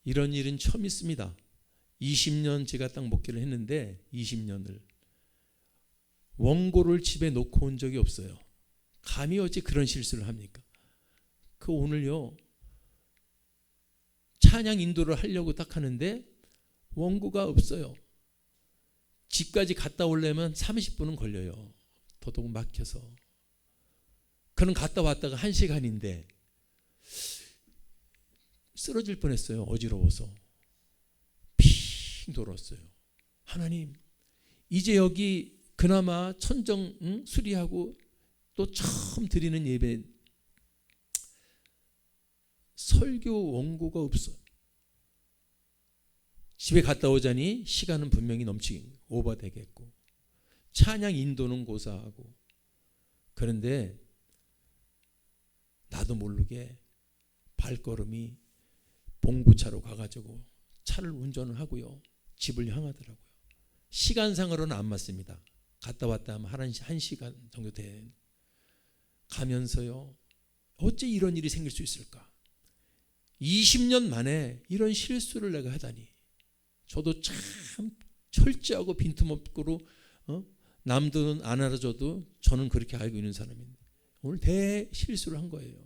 이런 일은 처음 있습니다. 20년 제가 딱 목회를 했는데 20년을 원고를 집에 놓고 온 적이 없어요. 감히 어찌 그런 실수를 합니까? 그 오늘요 찬양 인도를 하려고 딱 하는데 원고가 없어요. 집까지 갔다 오려면 30분은 걸려요. 더더욱 막혀서. 그는 갔다 왔다가 1시간인데 쓰러질 뻔했어요. 어지러워서. 핑 돌았어요. 하나님, 이제 여기 그나마 천정 수리하고 또 처음 드리는 예배 설교 원고가 없어. 집에 갔다 오자니 시간은 분명히 오버되겠고 찬양 인도는 고사하고 그런데 나도 모르게 발걸음이 봉구차로 가가지고 차를 운전을 하고요. 집을 향하더라고요. 시간상으로는 안 맞습니다. 갔다 왔다 하면 1시간 정도 돼. 가면서요. 어째 이런 일이 생길 수 있을까? 20년 만에 이런 실수를 내가 하다니. 저도 참 철저하고 빈틈없고 남들은 안 알아줘도 저는 그렇게 알고 있는 사람인데 오늘 대실수를 한 거예요.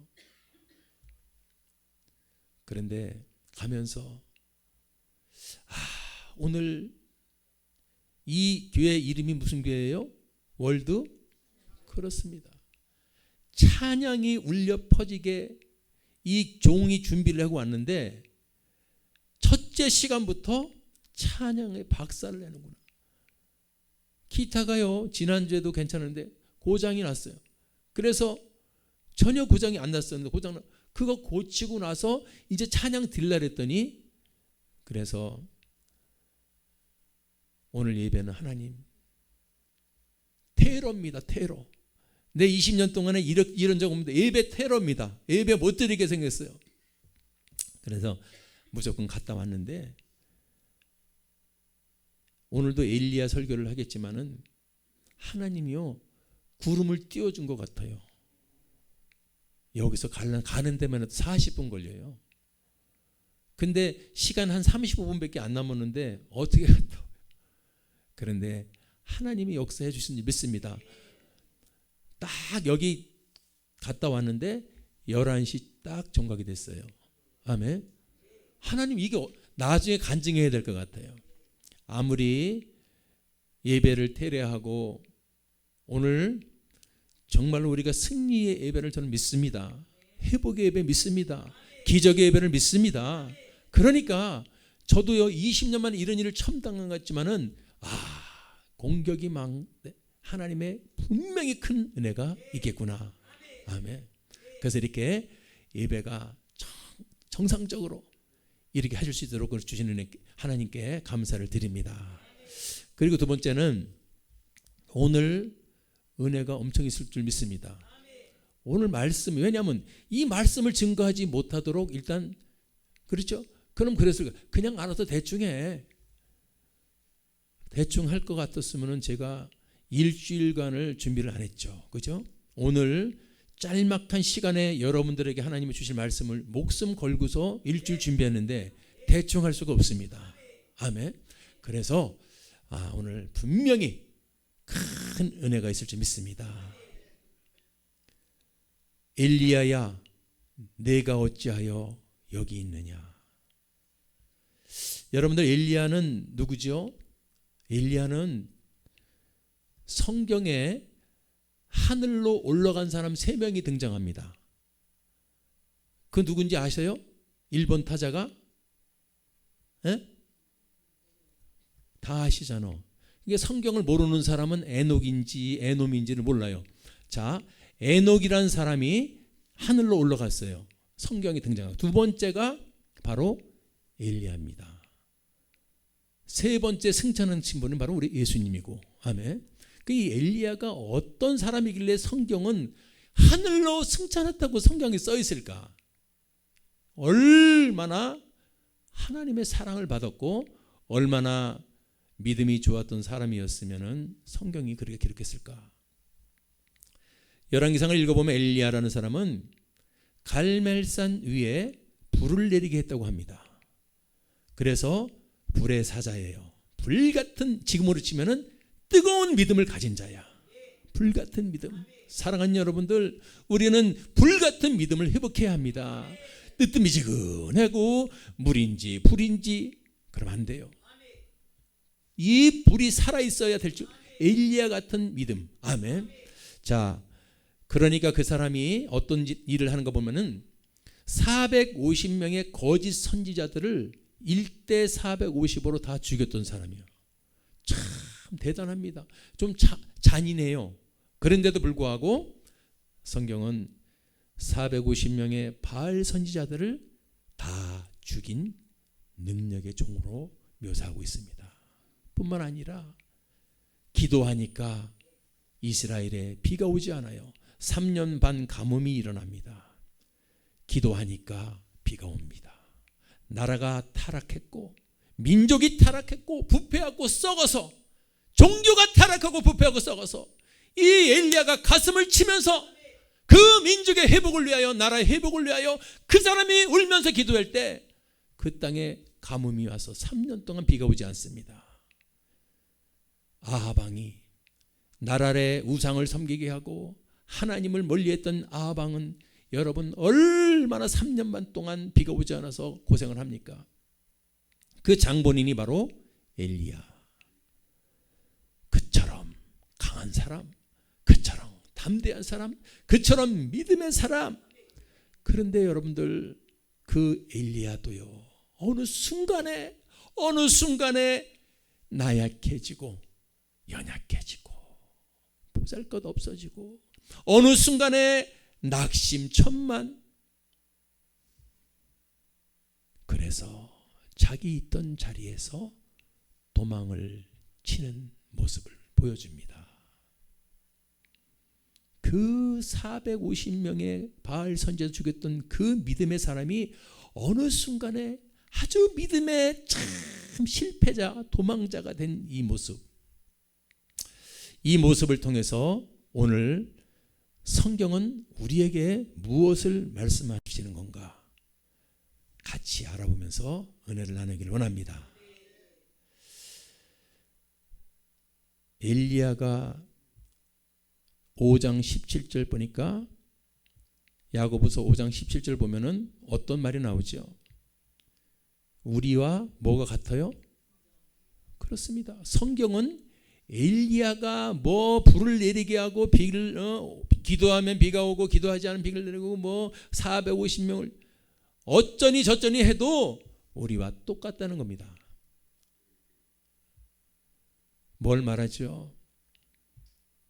그런데 가면서 오늘 이 교회 이름이 무슨 교회예요? 월드? 그렇습니다. 찬양이 울려 퍼지게 이 종이 준비를 하고 왔는데 첫째 시간부터 찬양에 박살을 내는구나. 기타가요 지난주에도 괜찮은데 고장이 났어요. 그래서 전혀 고장이 안 났었는데 그거 고치고 나서 이제 찬양 들라 했더니 그래서 오늘 예배는 하나님 테러입니다. 테러. 내 20년 동안에 이런 적 없는데 예배 테러입니다. 예배 못 드리게 생겼어요. 그래서 무조건 갔다 왔는데 오늘도 엘리야 설교를 하겠지만은 하나님이요 구름을 띄워준 것 같아요. 여기서 가는 데만 해도 40분 걸려요. 근데 시간 한 35분밖에 안 남았는데 어떻게 갔다 와요? 그런데 하나님이 역사해 주신 줄 믿습니다. 딱 여기 갔다 왔는데 11시 딱 정각이 됐어요. 아멘. 하나님 이게 나중에 간증해야 될 것 같아요. 아무리 예배를 테레하고 오늘 정말로 우리가 승리의 예배를 저는 믿습니다. 회복의 예배 믿습니다. 기적의 예배를 믿습니다. 그러니까 저도요 20년 만에 이런 일을 처음 당한 것 같지만은 공격이 하나님의 분명히 큰 은혜가 있겠구나. 아멘. 그래서 이렇게 예배가 정상적으로 이렇게 하실 수 있도록 주시는 하나님께 감사를 드립니다. 그리고 두 번째는 오늘 은혜가 엄청 있을 줄 믿습니다. 오늘 말씀, 왜냐하면 이 말씀을 증거하지 못하도록 일단 그렇죠? 그럼 그래서 그냥 알아서 대충 해. 대충 할 것 같았으면 제가 일주일간을 준비를 안 했죠. 그죠? 오늘 짤막한 시간에 여러분들에게 하나님이 주실 말씀을 목숨 걸고서 일주일 준비했는데 대충 할 수가 없습니다. 아멘. 그래서 오늘 분명히 큰 은혜가 있을 줄 믿습니다. 엘리야야 내가 어찌하여 여기 있느냐. 여러분들 엘리야는 누구죠? 엘리야는 성경에 하늘로 올라간 사람 3명이 등장합니다. 그 누군지 아세요? 1번 타자가? 다 아시잖아. 이게 성경을 모르는 사람은 에녹인지 에놈인지를 몰라요. 자, 에녹이라는 사람이 하늘로 올라갔어요. 성경에 등장하고. 두 번째가 바로 엘리야입니다. 세 번째 승천한 신분은 바로 우리 예수님이고. 아멘. 이 엘리야가 어떤 사람이길래 성경은 하늘로 승천했다고 성경에 써 있을까? 얼마나 하나님의 사랑을 받았고 얼마나 믿음이 좋았던 사람이었으면 성경이 그렇게 기록했을까? 열왕기상을 읽어보면 엘리야라는 사람은 갈멜산 위에 불을 내리게 했다고 합니다. 그래서 불의 사자예요. 불같은, 지금으로 치면은 뜨거운 믿음을 가진 자야. 불같은 믿음. 사랑하는 여러분들, 우리는 불같은 믿음을 회복해야 합니다. 뜨뜻미지근하고 물인지 불인지 그러면 안 돼요. 이 불이 살아있어야 될 줄, 엘리야 같은 믿음. 아멘. 자, 그러니까 그 사람이 어떤 일을 하는가 보면은 450명의 거짓 선지자들을 1대 450으로 다 죽였던 사람이에요. 참 대단합니다. 좀 잔인해요. 그런데도 불구하고 성경은 450명의 바알 선지자들을 다 죽인 능력의 종으로 묘사하고 있습니다. 뿐만 아니라 기도하니까 이스라엘에 비가 오지 않아요. 3년 반 가뭄이 일어납니다. 기도하니까 비가 옵니다. 나라가 타락했고 민족이 타락했고 부패하고 썩어서, 종교가 타락하고 부패하고 썩어서 이 엘리야가 가슴을 치면서 그 민족의 회복을 위하여, 나라의 회복을 위하여 그 사람이 울면서 기도할 때 그 땅에 가뭄이 와서 3년 동안 비가 오지 않습니다. 아합 왕이 나라의 우상을 섬기게 하고 하나님을 멀리했던 아합 왕은 여러분 얼마나 3년 반 동안 비가 오지 않아서 고생을 합니까? 그 장본인이 바로 엘리야. 그처럼 강한 사람, 그처럼 담대한 사람, 그처럼 믿음의 사람. 그런데 여러분들, 그 엘리야도요, 어느 순간에 나약해지고 연약해지고 보잘것 없어지고, 어느 순간에 낙심천만. 그래서 자기 있던 자리에서 도망을 치는 모습을 보여줍니다. 그 450명의 바알 선지자 죽였던 그 믿음의 사람이 어느 순간에 아주 믿음의 참 실패자, 도망자가 된 이 모습, 이 모습을 통해서 오늘 성경은 우리에게 무엇을 말씀하시는 건가 같이 알아보면서 은혜를 나누기를 원합니다. 엘리야가 5장 17절 보니까, 야고보서 5장 17절 보면은 어떤 말이 나오죠? 우리와 뭐가 같아요? 그렇습니다. 성경은 엘리야가 뭐 불을 내리게 하고 비를 기도하면 비가 오고 기도하지 않으면 비를 내리고 뭐 450명을 어쩌니 저쩌니 해도 우리와 똑같다는 겁니다. 뭘 말하죠?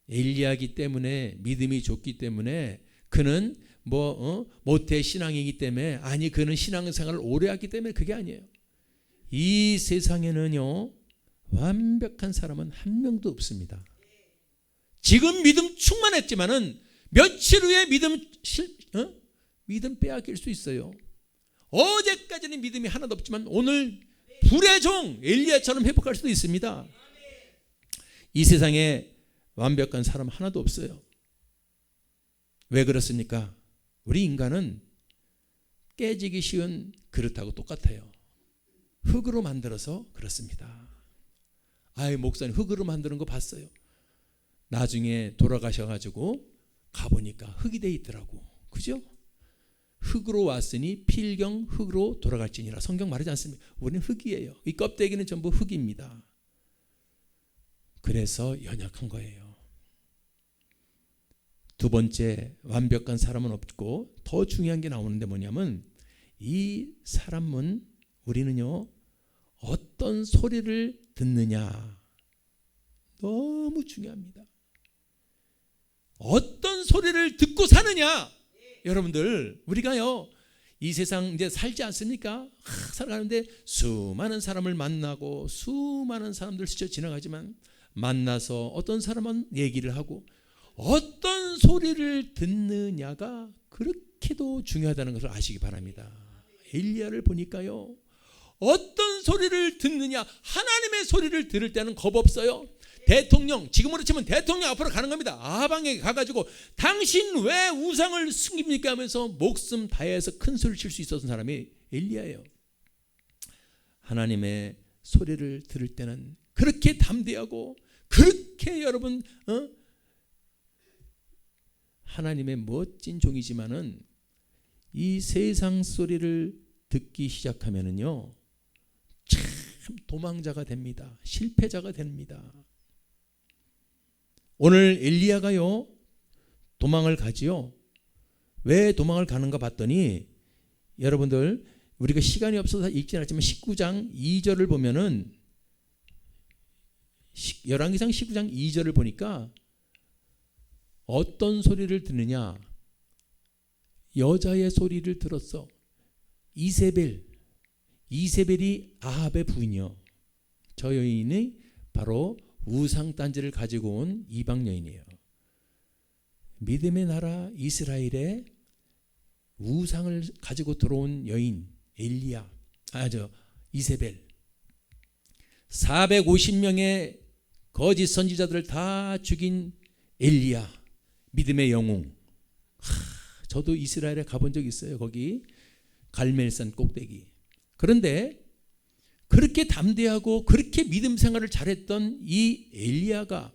엘리야기 때문에, 믿음이 좋기 때문에, 그는 모태 신앙이기 때문에, 아니 그는 신앙생활을 오래 했기 때문에, 그게 아니에요. 이 세상에는요, 완벽한 사람은 한 명도 없습니다. 지금 믿음 충만했지만은 며칠 후에 믿음 빼앗길 수 있어요. 어제까지는 믿음이 하나도 없지만 오늘 불의 종 엘리야처럼 회복할 수도 있습니다. 이 세상에 완벽한 사람 하나도 없어요. 왜 그렇습니까? 우리 인간은 깨지기 쉬운 그릇하고 똑같아요. 흙으로 만들어서 그렇습니다. 아이, 목사님 흙으로 만드는 거 봤어요. 나중에 돌아가셔가지고 가보니까 흙이 돼 있더라고. 그죠? 흙으로 왔으니 필경 흙으로 돌아갈지니라. 성경 말하지 않습니까? 우리는 흙이에요. 이 껍데기는 전부 흙입니다. 그래서 연약한 거예요. 두 번째, 완벽한 사람은 없고 더 중요한 게 나오는데 뭐냐면, 이 사람은, 우리는요, 어떤 소리를 듣느냐, 너무 중요합니다. 어떤 소리를 듣고 사느냐. 여러분들, 우리가요 이 세상 이제 살지 않습니까? 살아가는데 수많은 사람을 만나고 수많은 사람들 스쳐 지나가지만, 만나서 어떤 사람은 얘기를 하고 어떤 소리를 듣느냐가 그렇게도 중요하다는 것을 아시기 바랍니다. 엘리야를 보니까요, 어떤 소리를 듣느냐, 하나님의 소리를 들을 때는 겁 없어요. 대통령, 지금으로 치면 대통령 앞으로 가는 겁니다. 아방에 가가지고 당신 왜 우상을 숨깁니까 하면서 목숨 다해서 큰 소리를 칠 수 있었던 사람이 엘리야예요. 하나님의 소리를 들을 때는 그렇게 담대하고 그렇게 여러분 하나님의 멋진 종이지만은 이 세상 소리를 듣기 시작하면은요 참 도망자가 됩니다. 실패자가 됩니다. 오늘 엘리야가요 도망을 가지요. 왜 도망을 가는가 봤더니 여러분들 우리가 시간이 없어서 읽지 않았지만 19장 2절을 보면은 열왕기상 19장 2절을 보니까 어떤 소리를 듣느냐, 여자의 소리를 들었어. 이세벨이 아합의 부인이요. 저 여인이 바로 우상단지를 가지고 온 이방 여인이에요. 믿음의 나라 이스라엘에 우상을 가지고 들어온 여인 이세벨 450명의 거짓 선지자들을 다 죽인 엘리야, 믿음의 영웅. 저도 이스라엘에 가본 적 있어요. 거기 갈멜산 꼭대기. 그런데 그렇게 담대하고 그렇게 믿음 생활을 잘했던 이 엘리야가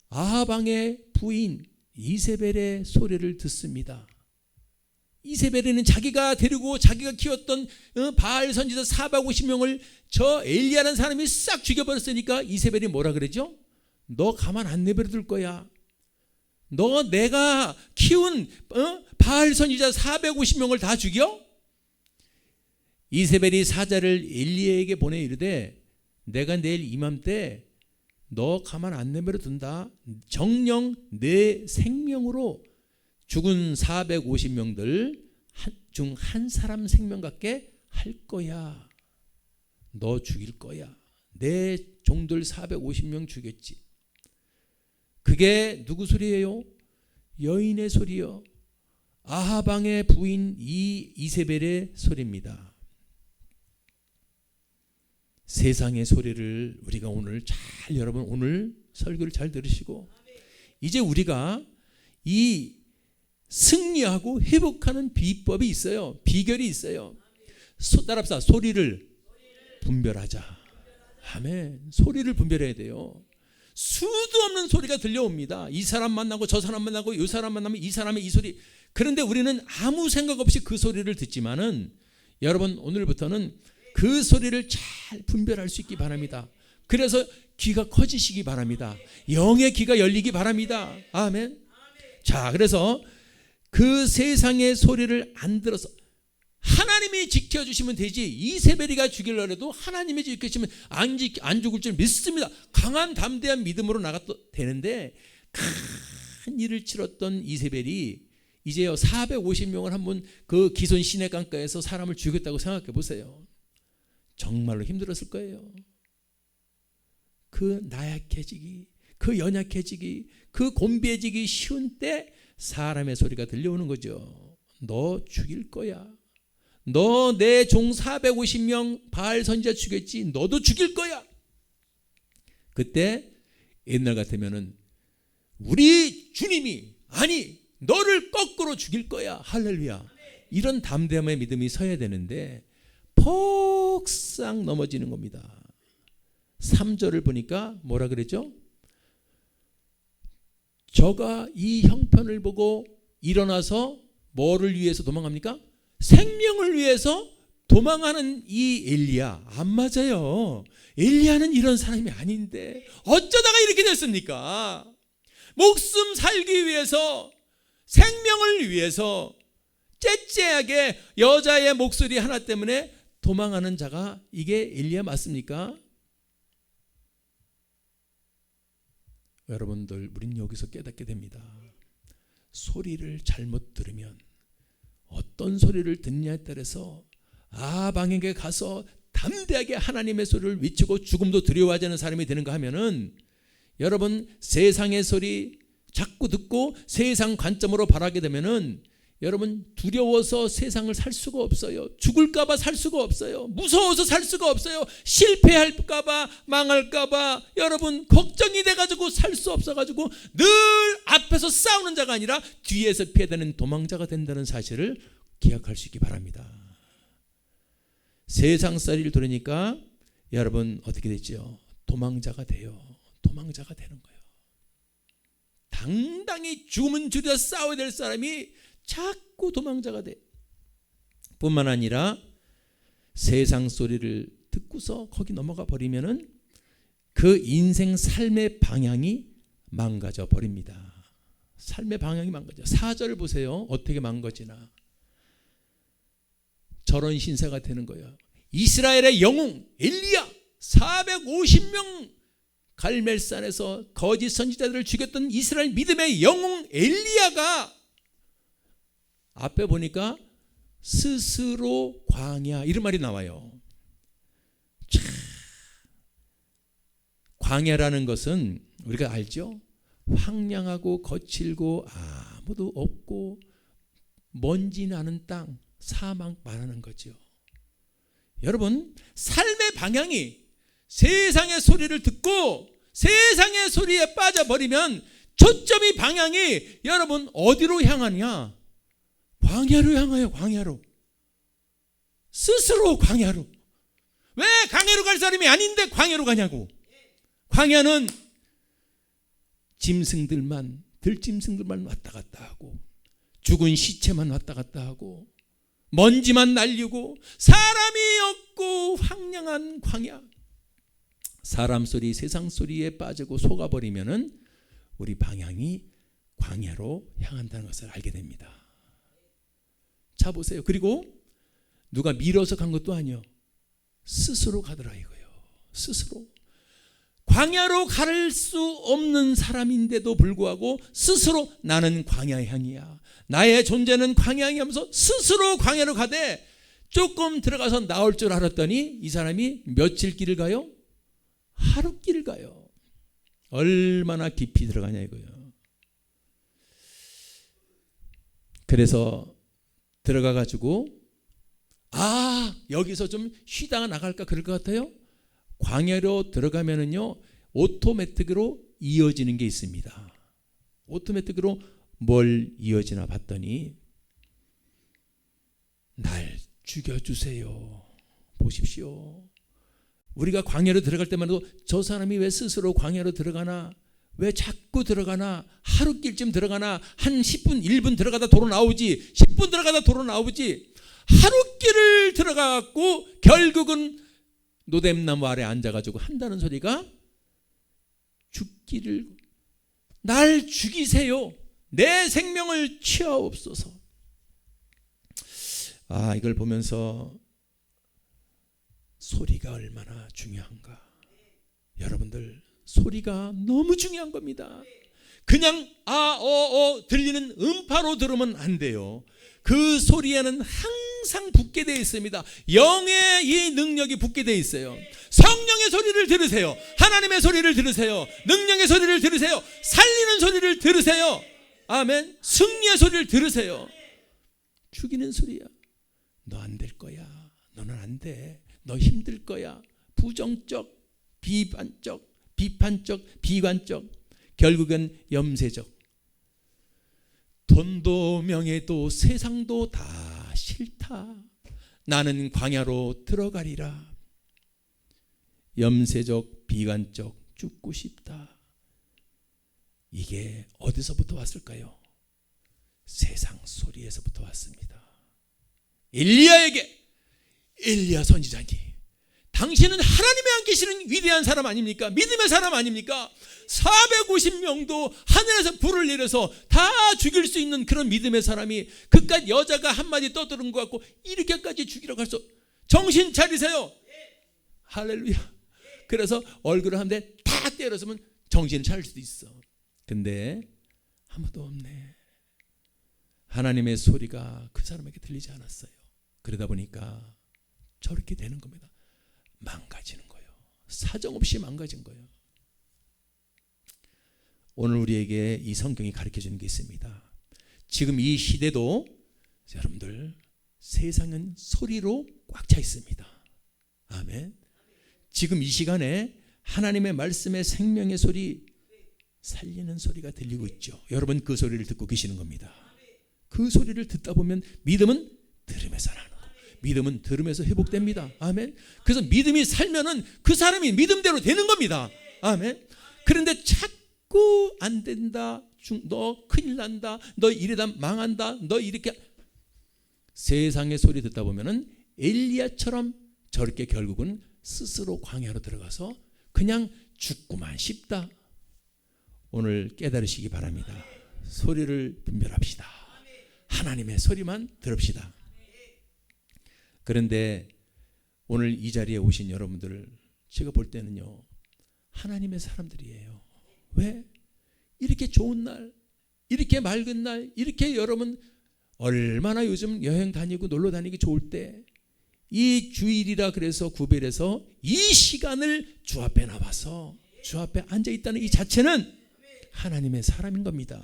아합 왕의 부인 이세벨의 소리를 듣습니다. 이세벨에는 자기가 데리고 자기가 키웠던 바알 선지자 450명을 저 엘리야라는 사람이 싹 죽여버렸으니까 이세벨이 뭐라 그러죠? 너 가만 안 내버려둘 거야. 너 내가 키운 바알 선지자 450명을 다 죽여? 이세벨이 사자를 엘리야에게 보내 이르되 내가 내일 이맘때 너 가만 안 내버려둔다. 정녕 내 생명으로 죽은 450명들 중 한 사람 생명 같게 할 거야. 너 죽일 거야. 내 종들 450명 죽였지. 그게 누구 소리예요? 여인의 소리요. 아합 왕의 부인 이세벨의 소리입니다. 세상의 소리를 우리가 오늘 잘 여러분 오늘 설교를 잘 들으시고 이제 우리가 이 승리하고 회복하는 비법이 있어요. 비결이 있어요. 따라합시다. 소리를 분별하자. 아멘. 소리를 분별해야 돼요. 수도 없는 소리가 들려옵니다. 이 사람 만나고 저 사람 만나고 이 사람 만나면 이 사람의 이 소리. 그런데 우리는 아무 생각 없이 그 소리를 듣지만은 여러분 오늘부터는 그 소리를 잘 분별할 수 있기 바랍니다. 그래서 귀가 커지시기 바랍니다. 영의 귀가 열리기 바랍니다. 아멘. 자, 그래서 그 세상의 소리를 안 들어서 하나님이 지켜주시면 되지. 이세벨이가 죽이려고 해도 하나님이 지켜주시면 안 죽을 줄 믿습니다. 강한 담대한 믿음으로 나가도 되는데 큰 일을 치렀던 이세벨이 이제요 450명을 한번 그 기손 시내강가에서 사람을 죽였다고 생각해 보세요. 정말로 힘들었을 거예요. 그 나약해지기, 그 연약해지기, 그 곤비해지기 쉬운 때 사람의 소리가 들려오는 거죠. 너 죽일 거야. 너 내 종 450명 바알 선지자 죽였지. 너도 죽일 거야. 그때 옛날 같으면은 우리 주님이 아니 너를 거꾸로 죽일 거야. 할렐루야. 이런 담대함의 믿음이 서야 되는데 폭삭 넘어지는 겁니다. 3절을 보니까 뭐라 그랬죠? 저가 이 형편을 보고 일어나서 뭐를 위해서 도망합니까? 생명을 위해서 도망하는 이 엘리야. 안 맞아요. 엘리야는 이런 사람이 아닌데 어쩌다가 이렇게 됐습니까? 목숨 살기 위해서 생명을 위해서 째째하게 여자의 목소리 하나 때문에 도망하는 자가 이게 엘리야 맞습니까? 여러분들 우린 여기서 깨닫게 됩니다. 소리를 잘못 들으면 어떤 소리를 듣느냐에 따라서 아방에게 가서 담대하게 하나님의 소리를 외치고 죽음도 두려워하지 않는 사람이 되는가 하면은 여러분 세상의 소리 자꾸 듣고 세상 관점으로 바라게 되면은 여러분 두려워서 세상을 살 수가 없어요. 죽을까봐 살 수가 없어요. 무서워서 살 수가 없어요. 실패할까봐 망할까봐 여러분 걱정이 돼가지고 살 수 없어가지고 늘 앞에서 싸우는 자가 아니라 뒤에서 피해다니는 도망자가 된다는 사실을 기억할 수 있기 바랍니다. 세상 소리를 들으니까 여러분 어떻게 됐죠? 도망자가 돼요. 도망자가 되는 거예요. 당당히 죽으면 죽여 싸워야 될 사람이 자꾸 도망자가 돼. 뿐만 아니라 세상 소리를 듣고서 거기 넘어가 버리면은 그 인생 삶의 방향이 망가져 버립니다. 삶의 방향이 망가져. 4절을 보세요. 어떻게 망가지나. 저런 신세가 되는 거예요. 이스라엘의 영웅 엘리야 450명 갈멜산에서 거짓 선지자들을 죽였던 이스라엘 믿음의 영웅 엘리야가 앞에 보니까 스스로 광야 이런 말이 나와요. 참, 광야라는 것은 우리가 알죠? 황량하고 거칠고 아무도 없고 먼지 나는 땅, 사막 말하는 거죠. 여러분, 삶의 방향이 세상의 소리를 듣고 세상의 소리에 빠져버리면 초점이 방향이 여러분 어디로 향하냐? 광야로 향해요. 광야로. 스스로 광야로. 왜 광야로 갈 사람이 아닌데 광야로 가냐고. 광야는 짐승들만, 들짐승들만 왔다 갔다 하고 죽은 시체만 왔다 갔다 하고 먼지만 날리고 사람이 없고 황량한 광야. 사람 소리, 세상 소리에 빠지고 속아버리면은 우리 방향이 광야로 향한다는 것을 알게 됩니다. 자 보세요. 그리고 누가 밀어서 간 것도 아니요. 스스로 가더라 이거예요. 스스로. 광야로 갈 수 없는 사람인데도 불구하고 스스로 나는 광야의 향이야. 나의 존재는 광야의 하면서 스스로 광야로 가되 조금 들어가서 나올 줄 알았더니 이 사람이 며칠 길을 가요? 하루 길을 가요. 얼마나 깊이 들어가냐 이거예요. 그래서 들어가 가지고 여기서 좀 쉬다가 나갈까 그럴 것 같아요. 광야로 들어가면은요 오토매틱으로 이어지는 게 있습니다. 오토매틱으로 뭘 이어지나 봤더니 날 죽여주세요. 보십시오. 우리가 광야로 들어갈 때만 해도 저 사람이 왜 스스로 광야로 들어가나, 왜 자꾸 들어가나, 하루길쯤 들어가나, 한 10분 1분 들어가다 도로 나오지, 10분 들어가다 도로 나오지, 하루길을 들어가고 결국은 노뎀나무 아래 앉아가지고 한다는 소리가 죽기를, 날 죽이세요. 내 생명을 취하옵소서. 이걸 보면서 소리가 얼마나 중요한가. 여러분들 소리가 너무 중요한 겁니다. 그냥 들리는 음파로 들으면 안 돼요. 그 소리에는 항상 붙게 되어 있습니다. 영의 이 능력이 붙게 되어 있어요. 성령의 소리를 들으세요. 하나님의 소리를 들으세요. 능력의 소리를 들으세요. 살리는 소리를 들으세요. 아멘. 승리의 소리를 들으세요. 죽이는 소리야. 너 안 될 거야. 너는 안 돼. 너 힘들 거야. 부정적, 비판적, 비관적, 결국은 염세적. 돈도 명예도 세상도 다 싫다. 나는 광야로 들어가리라. 염세적, 비관적, 죽고 싶다. 이게 어디서부터 왔을까요? 세상 소리에서부터 왔습니다. 엘리야에게, 엘리야 선지자님, 당신은 하나님의 안 계시는 위대한 사람 아닙니까? 믿음의 사람 아닙니까? 450명도 하늘에서 불을 내려서 다 죽일 수 있는 그런 믿음의 사람이 그깟 여자가 한마디 떠드는 것 같고 이렇게까지 죽이려고 할 수, 정신 차리세요. 할렐루야. 그래서 얼굴을 한 대 탁 때렸으면 정신을 차릴 수도 있어. 근데 아무도 없네. 하나님의 소리가 그 사람에게 들리지 않았어요. 그러다 보니까 저렇게 되는 겁니다. 망가지는 거예요. 사정없이 망가진 거예요. 오늘 우리에게 이 성경이 가르쳐주는 게 있습니다. 지금 이 시대도 여러분들 세상은 소리로 꽉 차 있습니다. 아멘. 지금 이 시간에 하나님의 말씀의 생명의 소리, 살리는 소리가 들리고 있죠. 여러분 그 소리를 듣고 계시는 겁니다. 그 소리를 듣다 보면 믿음은 들음에서 나는 거, 믿음은 들음에서 회복됩니다. 아멘. 그래서 믿음이 살면은 그 사람이 믿음대로 되는 겁니다. 아멘. 그런데 자꾸 안 된다, 너 큰일 난다, 너 이러다 망한다, 너 이렇게 세상의 소리 듣다 보면은 엘리야처럼 저렇게 결국은 스스로 광야로 들어가서 그냥 죽고만 싶다. 오늘 깨달으시기 바랍니다. 소리를 분별합시다. 하나님의 소리만 들읍시다. 그런데 오늘 이 자리에 오신 여러분들을 제가 볼 때는요, 하나님의 사람들이에요. 왜? 이렇게 좋은 날, 이렇게 맑은 날, 이렇게 여러분 얼마나 요즘 여행 다니고 놀러 다니기 좋을 때 이 주일이라 그래서 구별해서 이 시간을 주 앞에 나와서 주 앞에 앉아 있다는 이 자체는 하나님의 사람인 겁니다.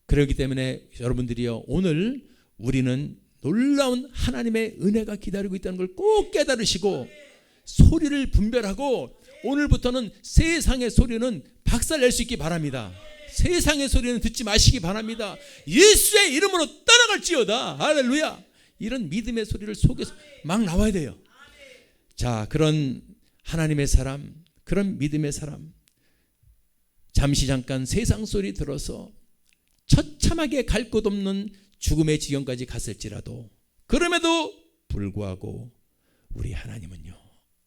그렇기 때문에 여러분들이요, 오늘 우리는 놀라운 하나님의 은혜가 기다리고 있다는 걸 꼭 깨달으시고 소리를 분별하고 오늘부터는 세상의 소리는 박살낼 수 있기 바랍니다. 세상의 소리는 듣지 마시기 바랍니다. 예수의 이름으로 떠나갈지어다. 할렐루야. 이런 믿음의 소리를 속에서 막 나와야 돼요. 자, 그런 하나님의 사람, 그런 믿음의 사람, 잠시 잠깐 세상 소리 들어서 처참하게 갈 곳 없는 죽음의 지경까지 갔을지라도 그럼에도 불구하고 우리 하나님은요,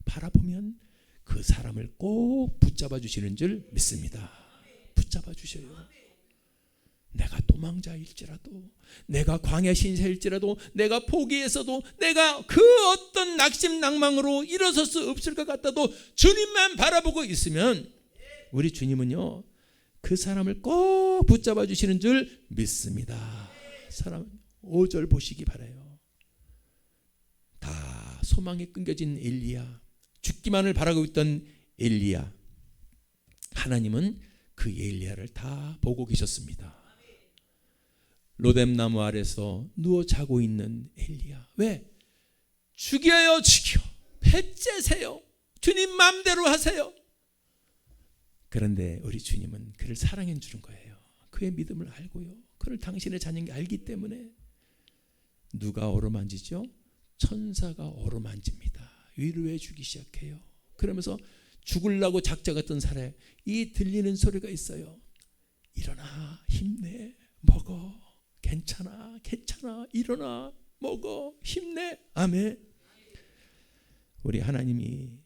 바라보면 그 사람을 꼭 붙잡아 주시는 줄 믿습니다. 붙잡아 주셔요. 내가 도망자일지라도, 내가 광야 신세일지라도, 내가 포기해서도, 내가 그 어떤 낙심 낭망으로 일어설 수 없을 것 같아도 주님만 바라보고 있으면 우리 주님은요, 그 사람을 꼭 붙잡아 주시는 줄 믿습니다. 사람 5절 보시기 바라요. 다 소망에 끊겨진 엘리야, 죽기만을 바라고 있던 엘리야, 하나님은 그 엘리야를 다 보고 계셨습니다. 로뎀나무 아래서 누워 자고 있는 엘리야, 왜? 죽여요, 죽여, 배째세요, 주님 마음대로 하세요. 그런데 우리 주님은 그를 사랑해 주는 거예요. 그의 믿음을 알고요, 그를 당신의 자녀인 게 알기 때문에 누가 어루만지죠? 천사가 어루만집니다. 위로해 주기 시작해요. 그러면서 죽으려고 작자 같던 사람이 이 들리는 소리가 있어요. 일어나, 힘내, 먹어, 괜찮아, 괜찮아, 일어나, 먹어, 힘내. 아멘. 우리 하나님이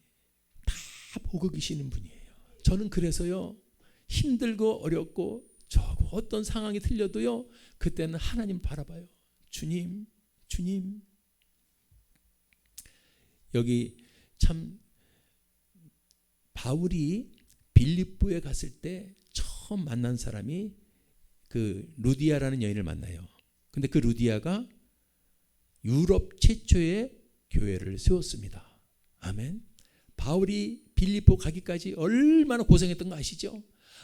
다 보고 계시는 분이에요. 저는 그래서요, 힘들고 어렵고 저고 어떤 상황이 들려도요, 그때는 하나님 바라봐요. 주님, 주님. 여기 참 바울이 빌립보에 갔을 때 처음 만난 사람이 그 루디아라는 여인을 만나요. 근데 그 루디아가 유럽 최초의 교회를 세웠습니다. 아멘. 바울이 빌립보 가기까지 얼마나 고생했던 거 아시죠?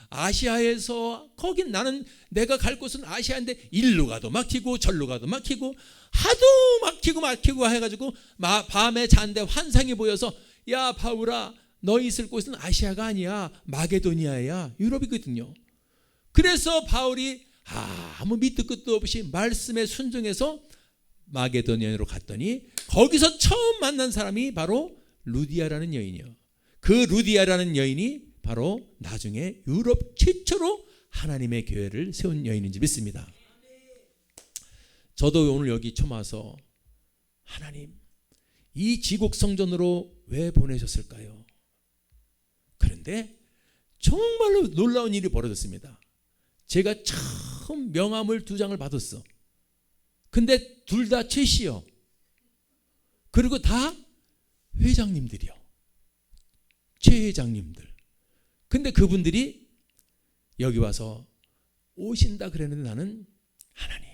아시아에서, 거긴 나는 내가 갈 곳은 아시아인데 일로 가도 막히고 절로 가도 막히고 하도 막히고 해가지고 밤에 자는데 환상이 보여서, 야 바울아, 너 있을 곳은 아시아가 아니야, 마게도니아야, 유럽이거든요. 그래서 바울이 아무 밑도 끝도 없이 말씀에 순종해서 마게도니아로 갔더니 거기서 처음 만난 사람이 바로 루디아라는 여인이요. 그 루디아라는 여인이 바로 나중에 유럽 최초로 하나님의 교회를 세운 여인인지 믿습니다. 저도 오늘 여기 처음 와서 하나님, 이 지곡 성전으로 왜 보내셨을까요? 그런데 정말로 놀라운 일이 벌어졌습니다. 제가 처음 명함을 2장을 받았어. 근데 둘 다 최씨요. 그리고 다 회장님들이요. 최 회장님들. 근데 그분들이 여기 와서 오신다 그랬는데 나는, 하나님,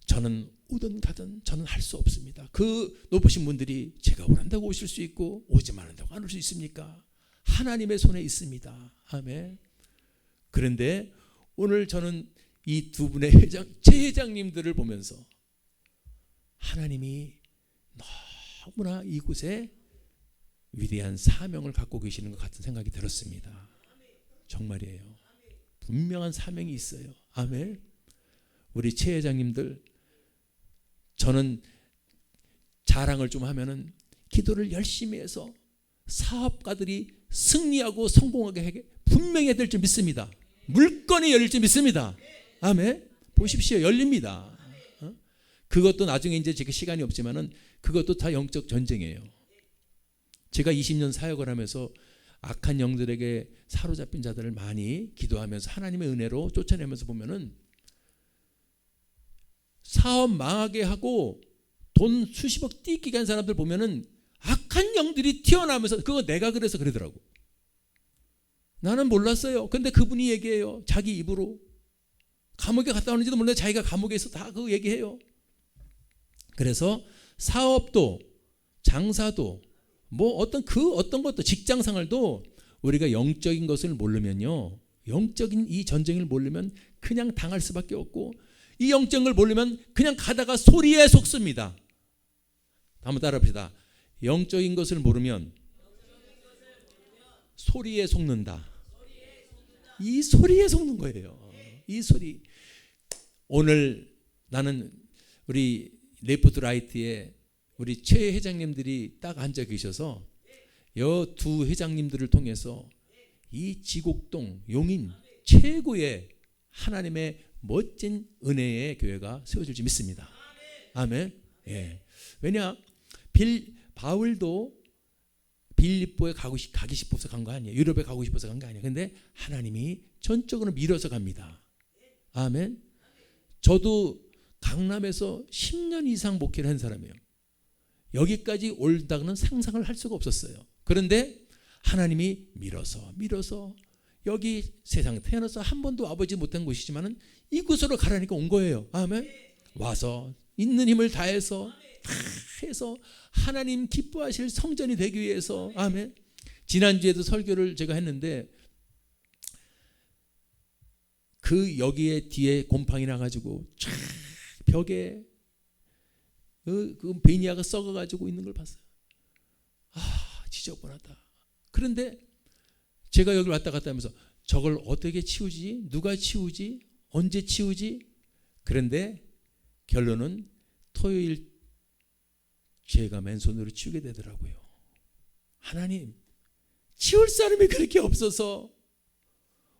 저는 오든 가든 저는 할 수 없습니다. 그 높으신 분들이 제가 원한다고 오실 수 있고 오지 말한다고 안 올 수 있습니까? 하나님의 손에 있습니다. 아멘. 그런데 오늘 저는 이 두 분의 최 회장님들을 보면서 하나님이 너무나 이곳에 위대한 사명을 갖고 계시는 것 같은 생각이 들었습니다. 정말이에요. 분명한 사명이 있어요. 아멘. 우리 최 회장님들, 저는 자랑을 좀 하면은 기도를 열심히 해서 사업가들이 승리하고 성공하게 하게 분명히 해야 될 줄 믿습니다. 물건이 열릴 줄 믿습니다. 아멘. 보십시오. 열립니다. 그것도 나중에 이제 제가 시간이 없지만은 그것도 다 영적 전쟁이에요. 제가 20년 사역을 하면서 악한 영들에게 사로잡힌 자들을 많이 기도하면서 하나님의 은혜로 쫓아내면서 보면은 사업 망하게 하고 돈 수십억 띠끼게 한 사람들 보면은 악한 영들이 튀어나오면서 그거 내가 그래서 그러더라고. 나는 몰랐어요. 근데 그분이 얘기해요. 자기 입으로. 감옥에 갔다 오는지도 몰라요. 자기가 감옥에 있어 다 그 얘기해요. 그래서 사업도 장사도 뭐 어떤 것도 직장 생활도 우리가 영적인 것을 모르면요, 영적인 이 전쟁을 모르면 그냥 당할 수밖에 없고, 이 영적인 걸 모르면 그냥 가다가 소리에 속습니다. 한번 따라합시다. 영적인 것을 모르면 소리에 속는다. 이 소리에 속는 거예요. 이 소리. 오늘 나는 우리 레프트 라이트에 우리 최 회장님들이 딱 앉아 계셔서 여 두 회장님들을 통해서 이 지곡동 용인 최고의 하나님의 멋진 은혜의 교회가 세워질지 믿습니다. 아멘. 예. 왜냐, 바울도 빌립보에 가기 싶어서 간 거 아니에요. 유럽에 가고 싶어서 간 거 아니에요. 근데 하나님이 전적으로 밀어서 갑니다. 아멘. 저도 강남에서 10년 이상 목회를 한 사람이에요. 여기까지 올다고는 상상을 할 수가 없었어요. 그런데 하나님이 밀어서 여기 세상에 태어나서 한 번도 와보지 못한 곳이지만은 이곳으로 가라니까 온 거예요. 아멘. 와서 있는 힘을 다해서 다 해서 하나님 기뻐하실 성전이 되기 위해서. 아멘. 지난주에도 설교를 제가 했는데 그 여기에 뒤에 곰팡이 나가지고 쫙 벽에 그 베니아가 썩어가지고 있는 걸 봤어요. 지저분하다. 그런데 제가 여기 왔다 갔다 하면서 저걸 어떻게 치우지? 누가 치우지? 언제 치우지? 그런데 결론은 토요일 제가 맨손으로 치우게 되더라고요. 하나님, 치울 사람이 그렇게 없어서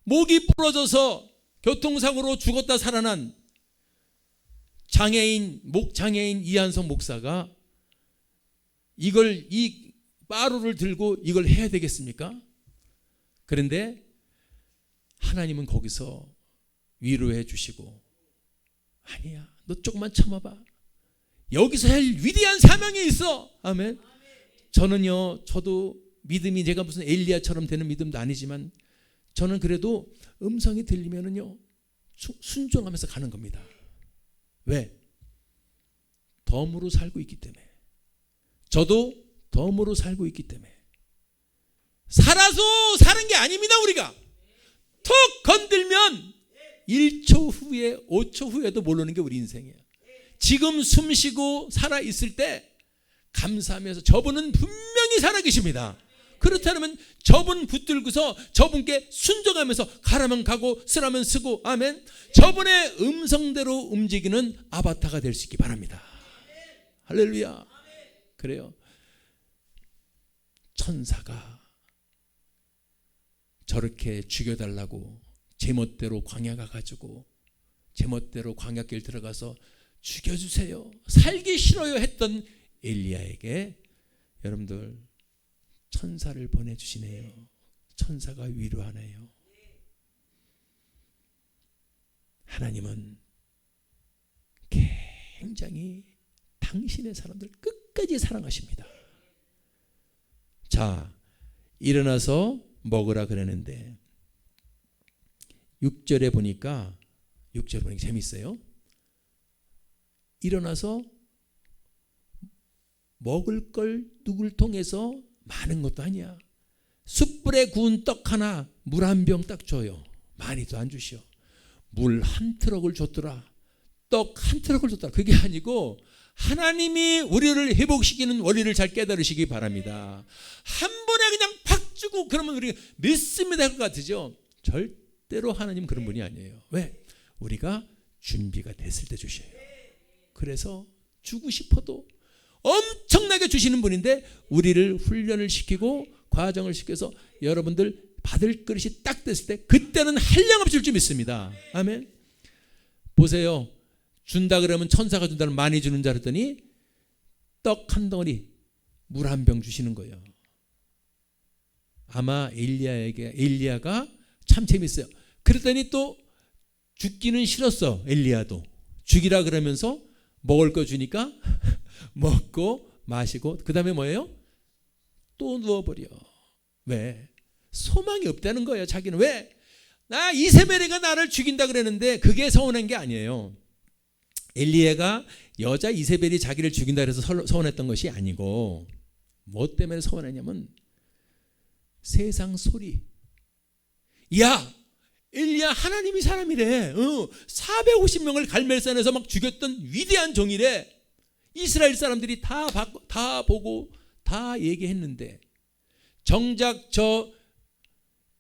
목이 부러져서 교통사고로 죽었다 살아난 목장애인 이한성 목사가 이 빠루를 들고 이걸 해야 되겠습니까? 그런데 하나님은 거기서 위로해 주시고, 아니야, 너 조금만 참아봐. 여기서 할 위대한 사명이 있어. 아멘. 저도 믿음이 제가 무슨 엘리야처럼 되는 믿음도 아니지만 저는 그래도 음성이 들리면은요 순종하면서 가는 겁니다. 왜? 덤으로 살고 있기 때문에. 저도 덤으로 살고 있기 때문에. 살아서 사는 게 아닙니다. 우리가 툭 건들면 1초 후에 5초 후에도 모르는 게 우리 인생이에요. 지금 숨 쉬고 살아있을 때 감사하면서 저분은 분명히 살아계십니다. 그렇다면 저분 붙들고서 저분께 순종하면서 가라면 가고 쓰라면 쓰고, 아멘. 저분의 음성대로 움직이는 아바타가 될 수 있기 바랍니다. 할렐루야. 그래요. 천사가 저렇게 죽여달라고 제멋대로 광야 가가지고 제멋대로 광야길 들어가서 죽여주세요, 살기 싫어요 했던 엘리야에게 여러분들 천사를 보내주시네요. 천사가 위로하네요. 하나님은 굉장히 당신의 사람들 끝까지 사랑하십니다. 자, 일어나서 먹으라 그러는데 6절에 보니까 재밌어요. 일어나서 먹을 걸 누굴 통해서 많은 것도 아니야. 숯불에 구운 떡 하나, 물 한 병 딱 줘요. 많이도 안 주시오. 물 한 트럭을 줬더라. 떡 한 트럭을 줬더라. 그게 아니고 하나님이 우리를 회복시키는 원리를 잘 깨달으시기 바랍니다. 한 번에 그냥 팍 주고 그러면 우리가 믿습니다 할 것 같으죠. 절대로 하나님 그런 분이 아니에요. 왜? 우리가 준비가 됐을 때 주셔요. 그래서 주고 싶어도 엄청나게 주시는 분인데 우리를 훈련을 시키고 과정을 시켜서 여러분들 받을 그릇이 딱 됐을 때 그때는 한량없이 줄 줄 믿습니다. 아멘. 보세요. 준다 그러면 천사가 준다는 많이 주는 줄 알았더니 떡 한 덩어리 물 한 병 주시는 거예요. 아마 엘리야가 참 재밌어요. 그랬더니 또 죽기는 싫었어. 엘리야도 죽이라 그러면서 먹을 거 주니까 먹고 마시고 그 다음에 뭐예요? 또 누워버려. 왜? 소망이 없다는 거예요. 자기는 왜? 나 이세벨이가 나를 죽인다 그랬는데 그게 서운한 게 아니에요. 엘리야가 여자 이세벨이 자기를 죽인다 그래서 서운했던 것이 아니고 뭐 때문에 서운했냐면 세상 소리. 야, 엘리야 하나님이 사람이래. 450명을 갈멜산에서 막 죽였던 위대한 종이래. 이스라엘 사람들이 다 보고 다 얘기했는데 정작 저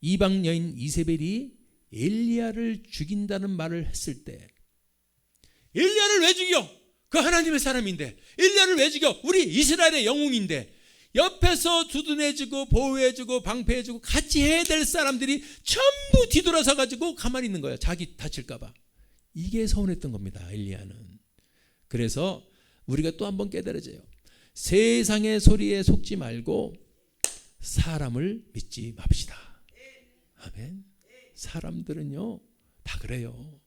이방 여인 이세벨이 엘리야를 죽인다는 말을 했을 때 엘리야를 왜 죽여? 그 하나님의 사람인데 엘리야를 왜 죽여? 우리 이스라엘의 영웅인데 옆에서 두둔해주고 보호해주고 방패해주고 같이 해야 될 사람들이 전부 뒤돌아서 가지고 가만히 있는 거예요. 자기 다칠까 봐. 이게 서운했던 겁니다. 엘리야는. 그래서 우리가 또 한 번 깨달아져요. 세상의 소리에 속지 말고 사람을 믿지 맙시다. 아멘. 사람들은요 다 그래요.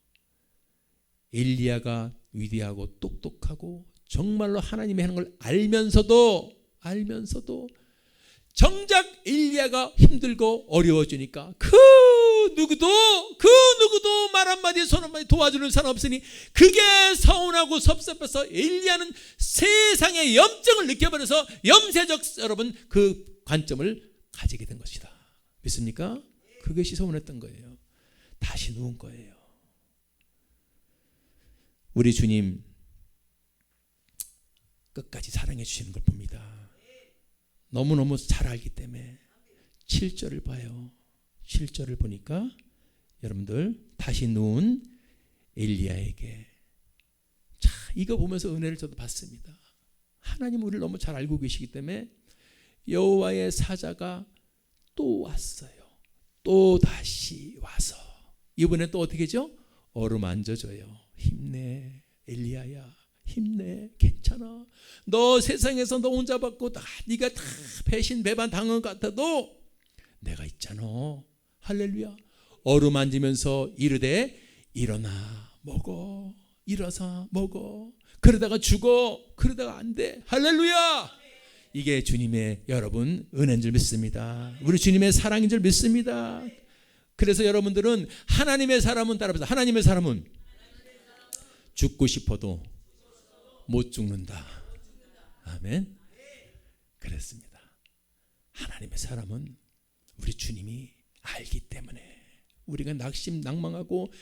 엘리야가 위대하고 똑똑하고 정말로 하나님이 하는 걸 알면서도 정작 엘리야가 힘들고 어려워지니까 그 누구도 말 한마디 손 한마디 도와주는 사람 없으니 그게 서운하고 섭섭해서 엘리야는 세상의 염증을 느껴버려서 염세적 여러분 그 관점을 가지게 된 것이다. 믿습니까? 그것이 서운했던 거예요. 다시 누운 거예요. 우리 주님 끝까지 사랑해 주시는 걸 봅니다. 너무너무 잘 알기 때문에 7절을 봐요. 7절을 보니까 여러분들 다시 누운 엘리야에게 자 이거 보면서 은혜를 저도 받습니다. 하나님 우리를 너무 잘 알고 계시기 때문에 여호와의 사자가 또 왔어요. 또 다시 와서 이번에 또 어떻게 하죠? 어루만져줘요. 힘내 엘리야야. 힘내. 괜찮아. 너 세상에서 너 혼자 받고 네가 다 배신 배반 당한 것 같아도 내가 있잖아. 할렐루야. 어루만지면서 이르되 일어나 먹어. 일어서 먹어. 그러다가 죽어. 그러다가 안 돼. 할렐루야. 이게 주님의 여러분 은혜인 줄 믿습니다. 우리 주님의 사랑인 줄 믿습니다. 그래서 여러분들은 하나님의 사람은 따라합시다. 하나님의 사람은 죽고 싶어도 못 죽는다. 아멘. 그렇습니다. 하나님의 사람은 우리 주님이 알기 때문에 우리가 낙심낭망하고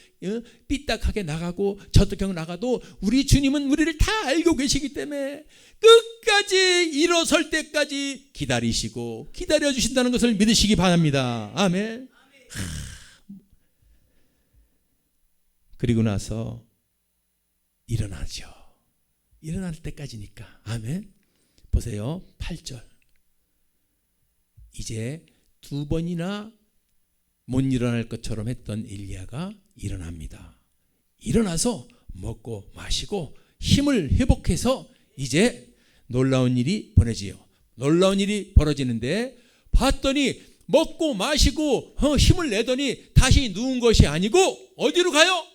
삐딱하게 나가고 저떡하게 나가도 우리 주님은 우리를 다 알고 계시기 때문에 끝까지 일어설 때까지 기다리시고 기다려주신다는 것을 믿으시기 바랍니다. 아멘. 그리고 나서 일어나죠. 일어날 때까지니까. 아멘. 보세요. 8절. 이제 두 번이나 못 일어날 것처럼 했던 엘리야가 일어납니다. 일어나서 먹고 마시고 힘을 회복해서 이제 놀라운 일이 벌어지요. 놀라운 일이 벌어지는데 봤더니 먹고 마시고 힘을 내더니 다시 누운 것이 아니고 어디로 가요?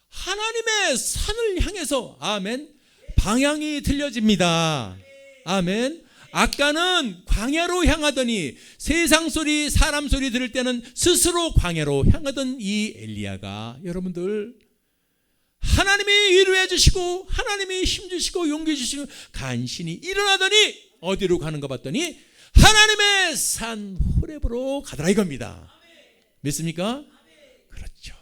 하나님의 산을 향해서 아멘. 방향이 틀려집니다. 아멘. 아까는 광야로 향하더니 세상 소리 사람 소리 들을 때는 스스로 광야로 향하던 이 엘리야가 여러분들 하나님이 위로해 주시고 하나님이 힘 주시고 용기 주시고 간신히 일어나더니 어디로 가는가 봤더니 하나님의 산 호렙으로 가더라 이겁니다. 믿습니까? 그렇죠.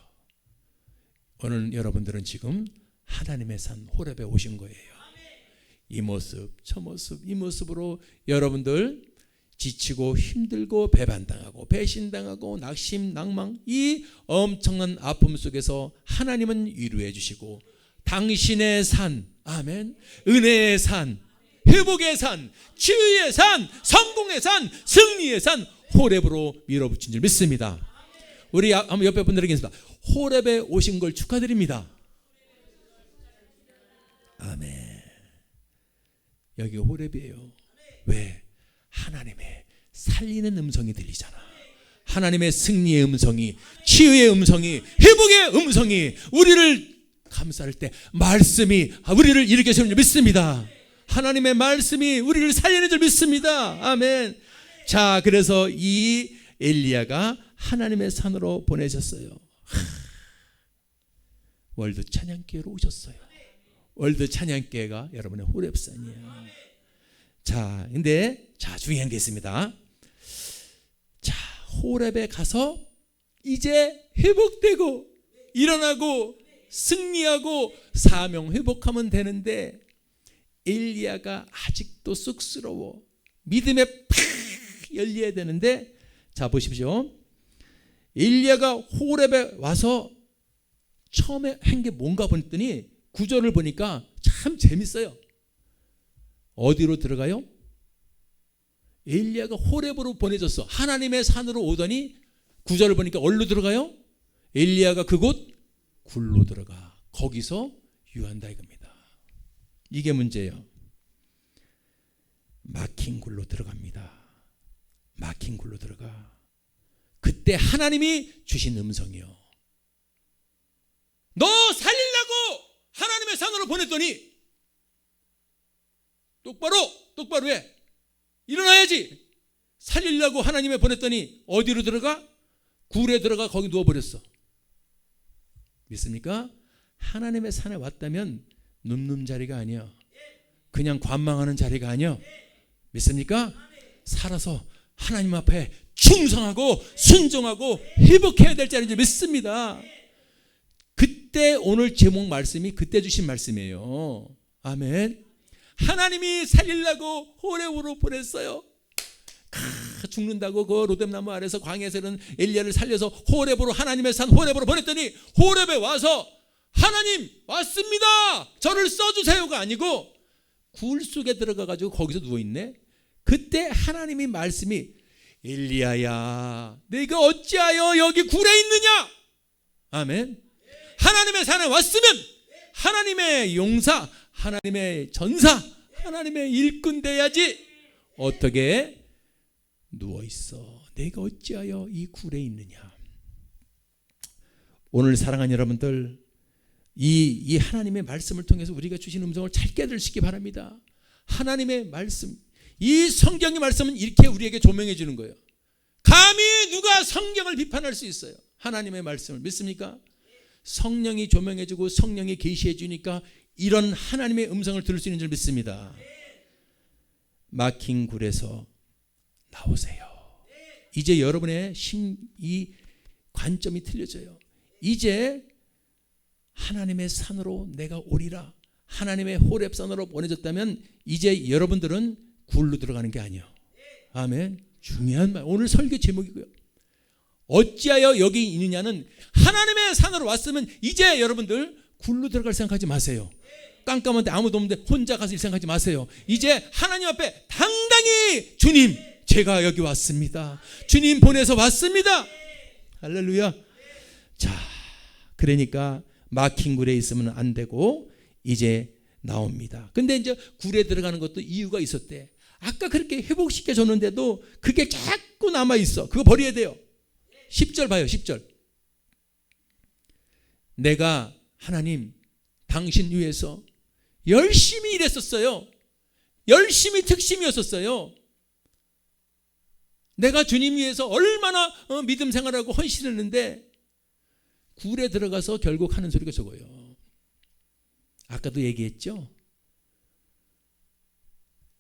오늘 여러분들은 지금 하나님의 산 호렙에 오신 거예요. 이 모습 저 모습 이 모습으로 여러분들 지치고 힘들고 배반당하고 배신당하고 낙심 낭망 이 엄청난 아픔 속에서 하나님은 위로해 주시고 당신의 산 아멘 은혜의 산 회복의 산, 치유의 산, 성공의 산, 승리의 산 호렙으로 밀어붙인 줄 믿습니다. 우리 한번 옆에 분들에게 인사합니다. 호렙에 오신 걸 축하드립니다. 아멘. 여기가 호렙이에요. 왜? 하나님의 살리는 음성이 들리잖아. 하나님의 승리의 음성이, 치유의 음성이, 회복의 음성이 우리를 감쌀 때 말씀이 우리를 일으켜 세우는 줄 믿습니다. 하나님의 말씀이 우리를 살리는 줄 믿습니다. 아멘. 자, 그래서 이 엘리야가 하나님의 산으로 보내셨어요. 월드 찬양교회로 오셨어요. 월드 찬양교회가 여러분의 호렙산이에요. 자, 근데 중요한 게 있습니다. 자, 호렙에 가서 이제 회복되고 일어나고 승리하고 사명 회복하면 되는데 엘리야가 아직도 쑥스러워. 믿음에 팍 열려야 되는데, 자 보십시오. 엘리야가 호렙에 와서 처음에 한 게 뭔가 보더니 구절을 보니까 참 재밌어요. 어디로 들어가요? 엘리야가 호렙으로 보내졌어. 하나님의 산으로 오더니 구절을 보니까 어디로 들어가요? 엘리야가 그곳 굴로 들어가. 거기서 유한다 이겁니다. 이게 문제예요. 막힌 굴로 들어갑니다. 막힌 굴로 들어가. 그때 하나님이 주신 음성이요. 너 살리려고 하나님의 산으로 보냈더니 똑바로 해. 일어나야지. 살리려고 하나님의 보냈더니 어디로 들어가? 굴에 들어가 거기 누워버렸어. 믿습니까? 하나님의 산에 왔다면 눕는 자리가 아니야. 그냥 관망하는 자리가 아니야. 믿습니까? 살아서 하나님 앞에 충성하고 순종하고 회복해야 될 자리인지 믿습니다. 그때 오늘 제목 말씀이 그때 주신 말씀이에요. 아멘. 하나님이 살리려고 호렙으로 보냈어요. 죽는다고 그 로뎀나무 아래서 광야에서는 엘리야를 살려서 호렙으로, 하나님의 산 호렙으로 보냈더니 호렙에 와서 하나님 왔습니다, 저를 써주세요가 아니고 굴 속에 들어가가지고 거기서 누워있네. 그때 하나님이 말씀이 엘리야야 내가 어찌하여 여기 굴에 있느냐. 아멘. 하나님의 산에 왔으면 하나님의 용사, 하나님의 전사, 하나님의 일꾼 돼야지. 어떻게 누워있어. 내가 어찌하여 이 굴에 있느냐. 오늘 사랑하는 여러분들, 이 하나님의 말씀을 통해서 우리가 주신 음성을 잘 깨달으시기 바랍니다. 하나님의 말씀, 이 성경의 말씀은 이렇게 우리에게 조명해 주는 거예요. 감히 누가 성경을 비판할 수 있어요? 하나님의 말씀을 믿습니까? 성령이 조명해 주고 성령이 계시해 주니까 이런 하나님의 음성을 들을 수 있는 줄 믿습니다. 막힌 굴에서 나오세요. 이제 여러분의 이 관점이 틀려져요. 이제 하나님의 산으로 내가 오리라. 하나님의 호렙산으로 보내졌다면 이제 여러분들은 굴로 들어가는 게 아니에요. 아멘. 중요한 말. 오늘 설교 제목이고요. 어찌하여 여기 있느냐는 하나님의 산으로 왔으면 이제 여러분들 굴로 들어갈 생각하지 마세요. 깜깜한데 아무도 없는데 혼자 가서 일 생각하지 마세요. 이제 하나님 앞에 당당히 주님 제가 여기 왔습니다. 주님 보내서 왔습니다. 할렐루야. 자, 그러니까 막힌 굴에 있으면 안 되고 이제 나옵니다. 근데 이제 굴에 들어가는 것도 이유가 있었대. 아까 그렇게 회복시켜 줬는데도 그게 자꾸 남아 있어. 그거 버려야 돼요. 10절 봐요. 10절. 내가 하나님 당신 위해서 열심히 일했었어요. 열심히 특심이었었어요. 내가 주님 위해서 얼마나 믿음 생활하고 헌신했는데 굴에 들어가서 결국 하는 소리가 저거예요. 아까도 얘기했죠.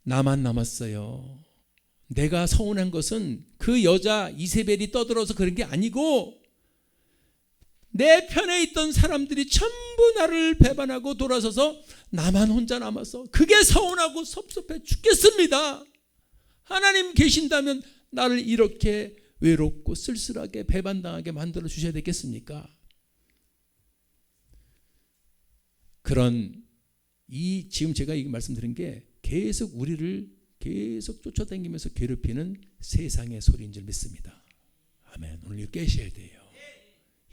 나만 남았어요. 내가 서운한 것은 그 여자 이세벨이 떠들어서 그런 게 아니고 내 편에 있던 사람들이 전부 나를 배반하고 돌아서서 나만 혼자 남았어. 그게 서운하고 섭섭해 죽겠습니다. 하나님 계신다면 나를 이렇게 외롭고 쓸쓸하게 배반당하게 만들어 주셔야 되겠습니까? 지금 제가 이 말씀드린 게 계속 우리를 계속 쫓아다니면서 괴롭히는 세상의 소리인 줄 믿습니다. 아멘. 오늘 이거 깨셔야 돼요.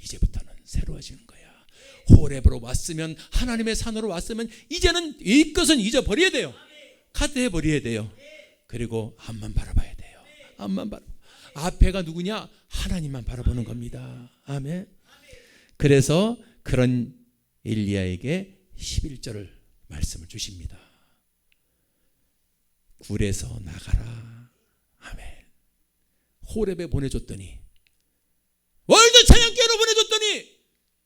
이제부터는 새로워지는 거야. 호렙으로 왔으면, 하나님의 산으로 왔으면 이제는 이것은 잊어버려야 돼요. 카드해버려야 돼요. 그리고 앞만 바라봐야 돼요. 앞만 바라. 앞에가 누구냐? 하나님만 바라보는 겁니다. 아멘. 그래서 그런 엘리야에게 11절을 말씀을 주십니다. 굴에서 나가라. 아멘. 호렙에 보내줬더니, 월드 찬양교회로 보내줬더니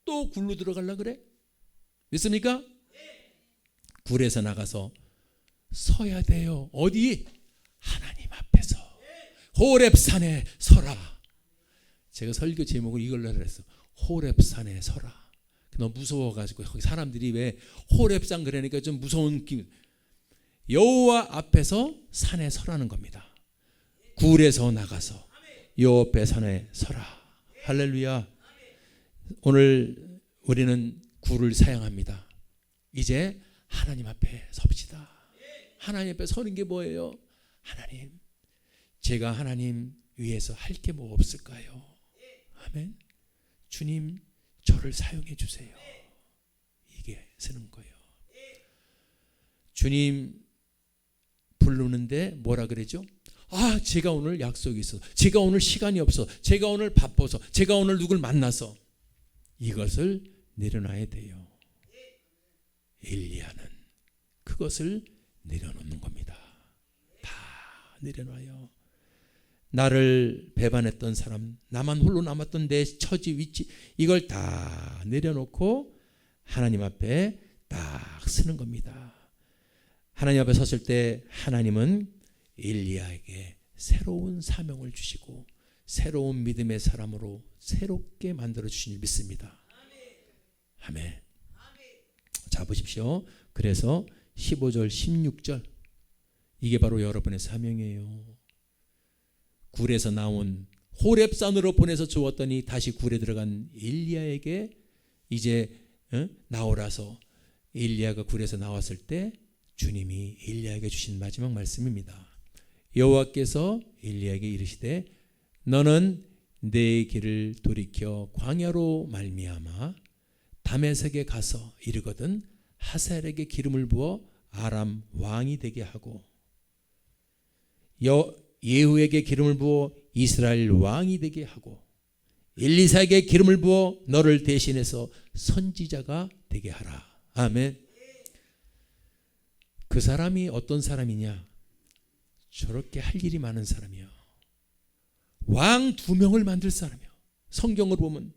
또 굴로 들어가려 그래? 믿습니까? 굴에서 나가서 서야 돼요. 어디? 하나님 앞에서. 호렙산에 서라. 제가 설교 제목을 이걸로 했어. 호렙산에 서라. 너무 무서워가지고 거기 사람들이 왜 호렙산 그러니까 좀 무서운 기분. 여호와 앞에서 산에 서라는 겁니다. 굴에서 나가서 여호와 앞에 산에 서라. 할렐루야. 오늘 우리는 굴을 사용합니다. 이제 하나님 앞에 섭시다. 하나님 앞에 서는 게 뭐예요? 하나님, 제가 하나님 위해서 할 게 뭐 없을까요? 아멘. 주님, 저를 사용해 주세요. 이게 쓰는 거예요. 주님 부르는데 뭐라 그러죠? 아, 제가 오늘 약속이 있어서, 제가 오늘 시간이 없어, 제가 오늘 바빠서, 제가 오늘 누굴 만나서. 이것을 내려놔야 돼요. 엘리야는 그것을 내려놓는 겁니다. 다 내려놔요. 나를 배반했던 사람, 나만 홀로 남았던 내 처지 위치, 이걸 다 내려놓고 하나님 앞에 딱 서는 겁니다. 하나님 앞에 섰을 때 하나님은 엘리야에게 새로운 사명을 주시고 새로운 믿음의 사람으로 새롭게 만들어 주신 줄 믿습니다. 아멘. 자, 보십시오. 그래서 15절 16절 이게 바로 여러분의 사명이에요. 굴에서 나온, 호렙산으로 보내서 주었더니 다시 굴에 들어간 엘리야에게 이제 나오라서 엘리야가 굴에서 나왔을 때 주님이 엘리야에게 주신 마지막 말씀입니다. 여호와께서 엘리야에게 이르시되 너는 내 길을 돌이켜 광야로 말미암아 다메섹에 가서 이르거든 하사엘에게 기름을 부어 아람 왕이 되게 하고 예후에게 기름을 부어 이스라엘 왕이 되게 하고 엘리사에게 기름을 부어 너를 대신해서 선지자가 되게 하라. 아멘. 그 사람이 어떤 사람이냐? 저렇게 할 일이 많은 사람이요. 왕 2명을 만들 사람이요. 성경을 보면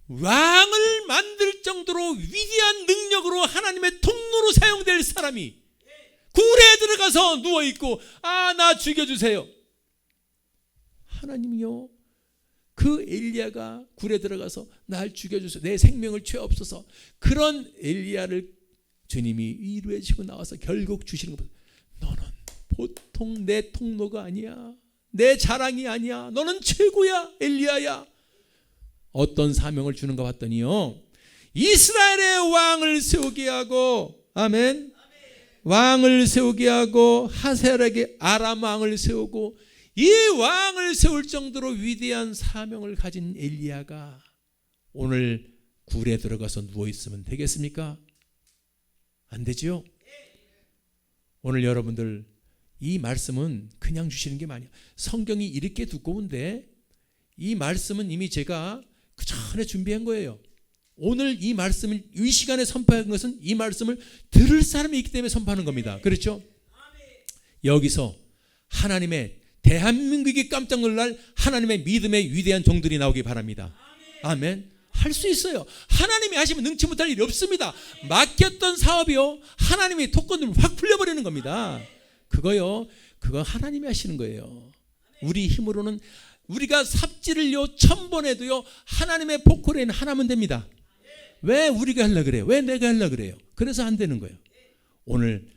왕을 만들 정도로 위대한 능력으로 하나님의 통로로 사용될 사람이 굴에 들어가서 누워있고, 아, 나 죽여주세요. 하나님이요, 그 엘리야가 굴에 들어가서 날 죽여주세요, 내 생명을 취하옵소서. 그런 엘리야를 주님이 위로해주고 나와서 결국 주시는 것. 너는 보통 내 통로가 아니야. 내 자랑이 아니야. 너는 최고야, 엘리야야. 어떤 사명을 주는가 봤더니요, 이스라엘의 왕을 세우게 하고, 아멘, 왕을 세우게 하고 하셀에게 아람 왕을 세우고, 이 왕을 세울 정도로 위대한 사명을 가진 엘리야가 오늘 굴에 들어가서 누워있으면 되겠습니까? 안 되지요? 오늘 여러분들 이 말씀은 그냥 주시는 게 아니에요. 성경이 이렇게 두꺼운데 이 말씀은 이미 제가 그 전에 준비한 거예요. 오늘 이 말씀을 이 시간에 선포한 것은 이 말씀을 들을 사람이 있기 때문에 선포하는 겁니다. 그렇죠? 여기서 하나님의, 대한민국이 깜짝 놀랄 하나님의 믿음의 위대한 종들이 나오기 바랍니다. 아멘. 할 수 있어요. 하나님이 하시면 능치 못할 일이 없습니다. 맡겼던 사업이요, 하나님이 토건을 확 풀려버리는 겁니다. 그거 하나님이 하시는 거예요. 우리 힘으로는, 우리가 삽질을요 1000번 해도요 하나님의 포크레인 하나면 됩니다. 왜 우리가 하려고 그래요? 왜 내가 하려고 그래요? 그래서 안 되는 거예요. 오늘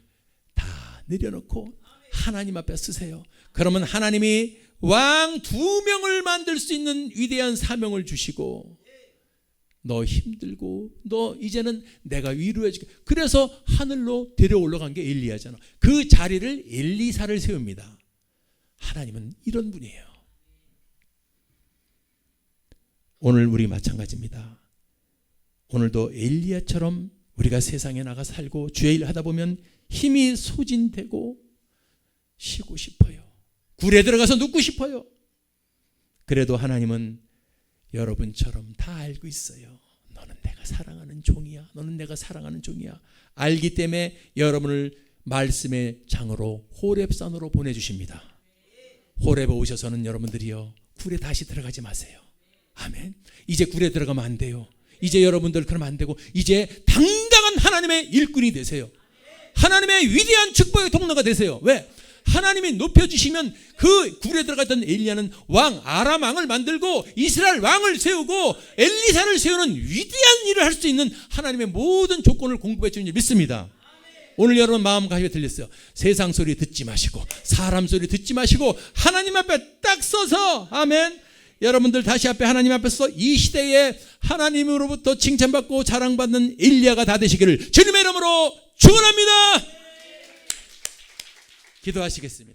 다 내려놓고 하나님 앞에 쓰세요. 그러면 하나님이 왕 2명을 만들 수 있는 위대한 사명을 주시고, 너 힘들고 너 이제는 내가 위로해줄게. 그래서 하늘로 데려 올라간 게 엘리야잖아. 그 자리를 엘리사를 세웁니다. 하나님은 이런 분이에요. 오늘 우리 마찬가지입니다. 오늘도 엘리야처럼 우리가 세상에 나가 살고 주의 일 하다 보면 힘이 소진되고 쉬고 싶어요. 굴에 들어가서 눕고 싶어요. 그래도 하나님은 여러분처럼 다 알고 있어요. 너는 내가 사랑하는 종이야. 너는 내가 사랑하는 종이야. 알기 때문에 여러분을 말씀의 장으로 호렙산으로 보내주십니다. 호렙에 오셔서는 여러분들이요, 굴에 다시 들어가지 마세요. 아멘. 이제 굴에 들어가면 안 돼요. 이제 여러분들 그러면 안 되고 이제 당당한 하나님의 일꾼이 되세요. 하나님의 위대한 축복의 통로가 되세요. 왜? 하나님이 높여주시면 그 굴에 들어갔던 엘리야는 왕 아람 왕을 만들고 이스라엘 왕을 세우고 엘리사를 세우는 위대한 일을 할 수 있는 하나님의 모든 조건을 공급해 주는 줄 믿습니다. 오늘 여러분 마음가짐에 들렸어요. 세상 소리 듣지 마시고 사람 소리 듣지 마시고 하나님 앞에 딱 서서, 아멘, 여러분들 다시 앞에 하나님 앞에서 이 시대에 하나님으로부터 칭찬받고 자랑받는 엘리야가 다 되시기를 주님의 이름으로 축원합니다. 기도하시겠습니다.